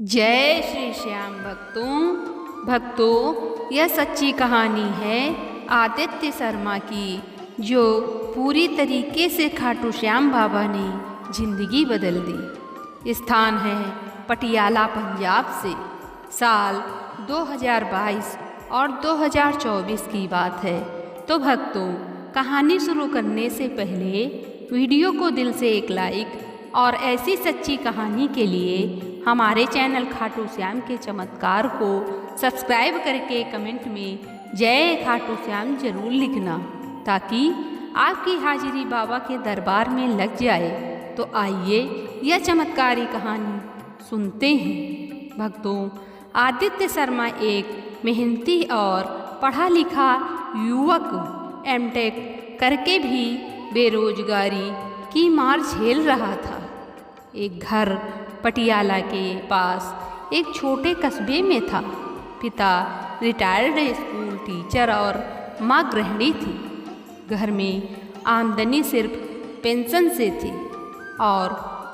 जय श्री श्याम भक्तों, यह सच्ची कहानी है आदित्य शर्मा की, जो पूरी तरीके से खाटू श्याम बाबा ने जिंदगी बदल दी। स्थान है पटियाला, पंजाब से। साल 2022 और 2024 की बात है। तो भक्तों, कहानी शुरू करने से पहले वीडियो को दिल से एक लाइक और ऐसी सच्ची कहानी के लिए हमारे चैनल खाटू श्याम के चमत्कार को सब्सक्राइब करके कमेंट में जय खाटू श्याम जरूर लिखना, ताकि आपकी हाजिरी बाबा के दरबार में लग जाए। तो आइए यह चमत्कारी कहानी सुनते हैं। भक्तों, आदित्य शर्मा एक मेहनती और पढ़ा लिखा युवक एमटेक करके भी बेरोजगारी की मार झेल रहा था। एक घर पटियाला के पास एक छोटे कस्बे में था। पिता रिटायर्ड स्कूल टीचर और माँ गृहिणी थी। घर में आमदनी सिर्फ पेंशन से थी और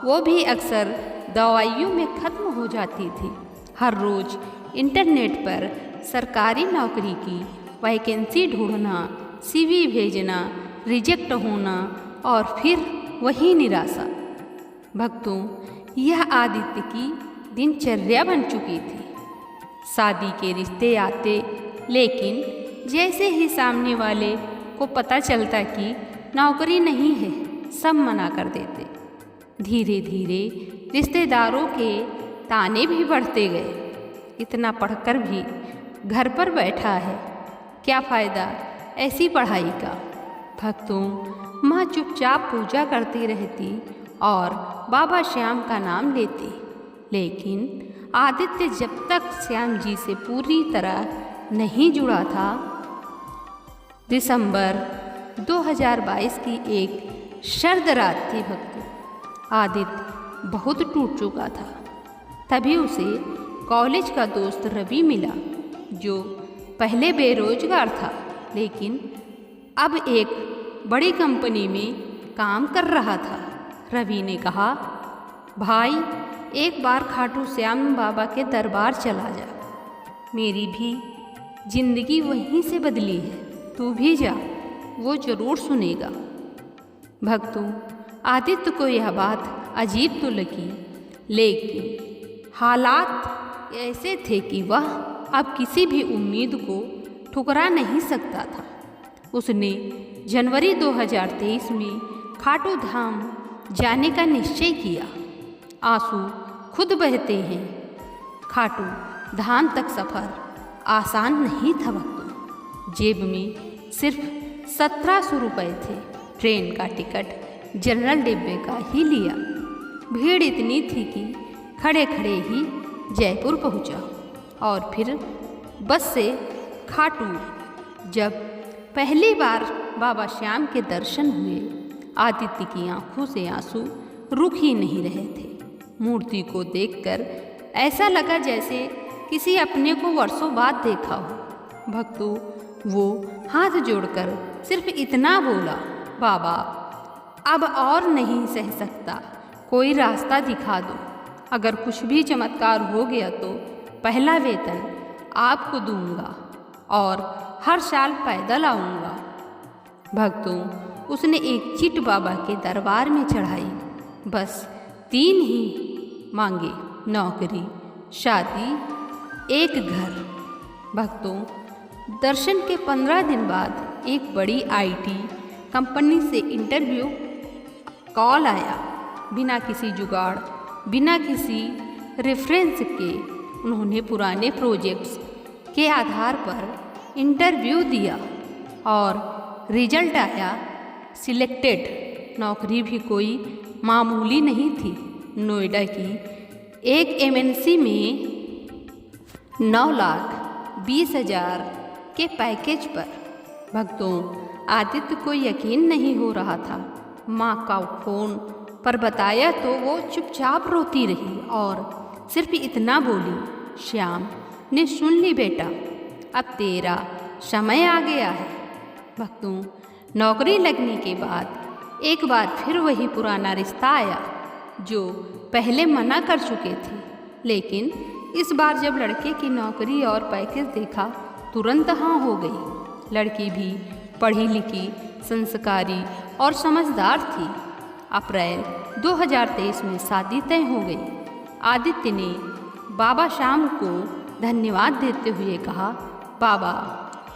वो भी अक्सर दवाइयों में ख़त्म हो जाती थी। हर रोज़ इंटरनेट पर सरकारी नौकरी की वैकेंसी ढूंढना, सीवी भेजना, रिजेक्ट होना और फिर वही निराशा। भक्तों, यह आदित्य की दिनचर्या बन चुकी थी। शादी के रिश्ते आते, लेकिन जैसे ही सामने वाले को पता चलता कि नौकरी नहीं है, सब मना कर देते। धीरे धीरे रिश्तेदारों के ताने भी बढ़ते गए। इतना पढ़कर भी घर पर बैठा है, क्या फ़ायदा ऐसी पढ़ाई का। भक्तों, माँ चुपचाप पूजा करती रहती और बाबा श्याम का नाम लेती, लेकिन आदित्य जब तक श्याम जी से पूरी तरह नहीं जुड़ा था। दिसंबर 2022 की एक सर्द रात थी। भक्तों, आदित्य बहुत टूट चुका था। तभी उसे कॉलेज का दोस्त रवि मिला, जो पहले बेरोजगार था, लेकिन अब एक बड़ी कंपनी में काम कर रहा था। रवि ने कहा, भाई, एक बार खाटू श्याम बाबा के दरबार चला जा। मेरी भी जिंदगी वहीं से बदली है, तू भी जा, वो जरूर सुनेगा। भक्तों, आदित्य को यह बात अजीब तो लगी, लेकिन हालात ऐसे थे कि वह अब किसी भी उम्मीद को ठुकरा नहीं सकता था। उसने जनवरी 2023 में खाटू धाम जाने का निश्चय किया। आंसू खुद बहते हैं। खाटू धाम तक सफ़र आसान नहीं था। भक्तों, जेब में सिर्फ 1700 रुपये थे। ट्रेन का टिकट जनरल डिब्बे का ही लिया। भीड़ इतनी थी कि खड़े खड़े ही जयपुर पहुंचा और फिर बस से खाटू। जब पहली बार बाबा श्याम के दर्शन हुए, आदित्य की आंखों से आंसू रुक ही नहीं रहे थे। मूर्ति को देखकर ऐसा लगा जैसे किसी अपने को वर्षों बाद देखा हो। भक्तों, वो हाथ जोड़कर सिर्फ इतना बोला, बाबा, अब और नहीं सह सकता, कोई रास्ता दिखा दो। अगर कुछ भी चमत्कार हो गया तो पहला वेतन आपको दूंगा और हर साल पैदल आऊँगा। भक्तों, उसने एक चिट बाबा के दरबार में चढ़ाई। बस 3 ही मांगे, नौकरी, शादी, एक घर। भक्तों, दर्शन के 15 दिन बाद एक बड़ी IT कंपनी से इंटरव्यू कॉल आया। बिना किसी जुगाड़, बिना किसी रेफरेंस के उन्होंने पुराने प्रोजेक्ट्स के आधार पर इंटरव्यू दिया और रिजल्ट आया, सिलेक्टेड। नौकरी भी कोई मामूली नहीं थी। नोएडा की एक MNC में 9,20,000 के पैकेज पर। भक्तों, आदित्य को यकीन नहीं हो रहा था। माँ का फोन पर बताया तो वो चुपचाप रोती रही और सिर्फ इतना बोली, श्याम ने सुन ली बेटा, अब तेरा समय आ गया है। भक्तों, नौकरी लगने के बाद एक बार फिर वही पुराना रिश्ता आया, जो पहले मना कर चुके थे। लेकिन इस बार जब लड़के की नौकरी और पैकेज देखा तुरंत हाँ हो गई। लड़की भी पढ़ी लिखी, संस्कारी और समझदार थी। अप्रैल 2023 में शादी तय हो गई। आदित्य ने बाबा श्याम को धन्यवाद देते हुए कहा, बाबा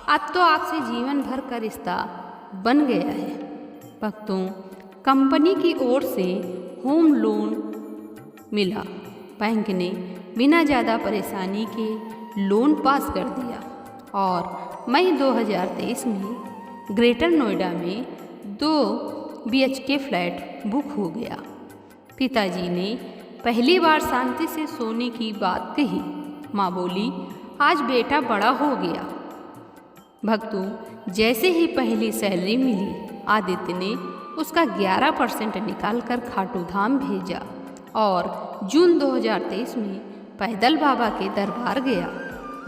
अब तो आपसे जीवन भर का रिश्ता बन गया है। भक्तों, कंपनी की ओर से होम लोन मिला। बैंक ने बिना ज़्यादा परेशानी के लोन पास कर दिया और मई 2023 में ग्रेटर नोएडा में 2 BHK फ्लैट बुक हो गया। पिताजी ने पहली बार शांति से सोने की बात कही। माँ बोली, आज बेटा बड़ा हो गया। भक्तों, जैसे ही पहली सैलरी मिली, आदित्य ने उसका 11% निकाल कर खाटू धाम भेजा और जून 2023 में पैदल बाबा के दरबार गया।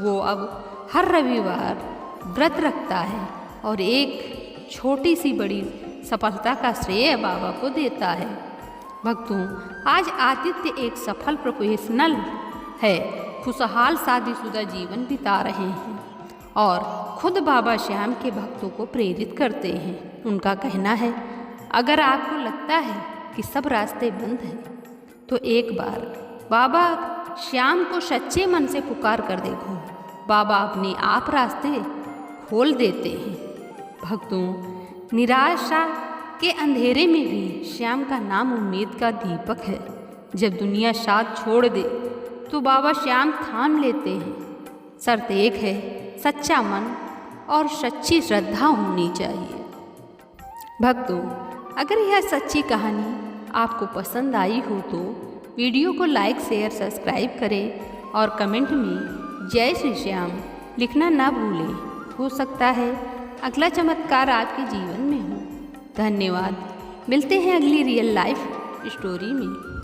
वो अब हर रविवार व्रत रखता है और एक छोटी सी बड़ी सफलता का श्रेय बाबा को देता है। भक्तों, आज आदित्य एक सफल प्रोफेशनल है, खुशहाल शादीशुदा जीवन बिता रहे हैं और खुद बाबा श्याम के भक्तों को प्रेरित करते हैं। उनका कहना है, अगर आपको लगता है कि सब रास्ते बंद हैं, तो एक बार बाबा श्याम को सच्चे मन से पुकार कर देखो। बाबा अपने आप रास्ते खोल देते हैं। भक्तों, निराशा के अंधेरे में भी श्याम का नाम उम्मीद का दीपक है। जब दुनिया साथ छोड़ दे तो बाबा श्याम थाम लेते हैं। शर्त एक है, सच्चा मन और सच्ची श्रद्धा होनी चाहिए। भक्तों, अगर यह सच्ची कहानी आपको पसंद आई हो तो वीडियो को लाइक, शेयर, सब्सक्राइब करें और कमेंट में जय श्री श्याम लिखना ना भूलें। हो सकता है अगला चमत्कार आपके जीवन में हो। धन्यवाद। मिलते हैं अगली रियल लाइफ स्टोरी में।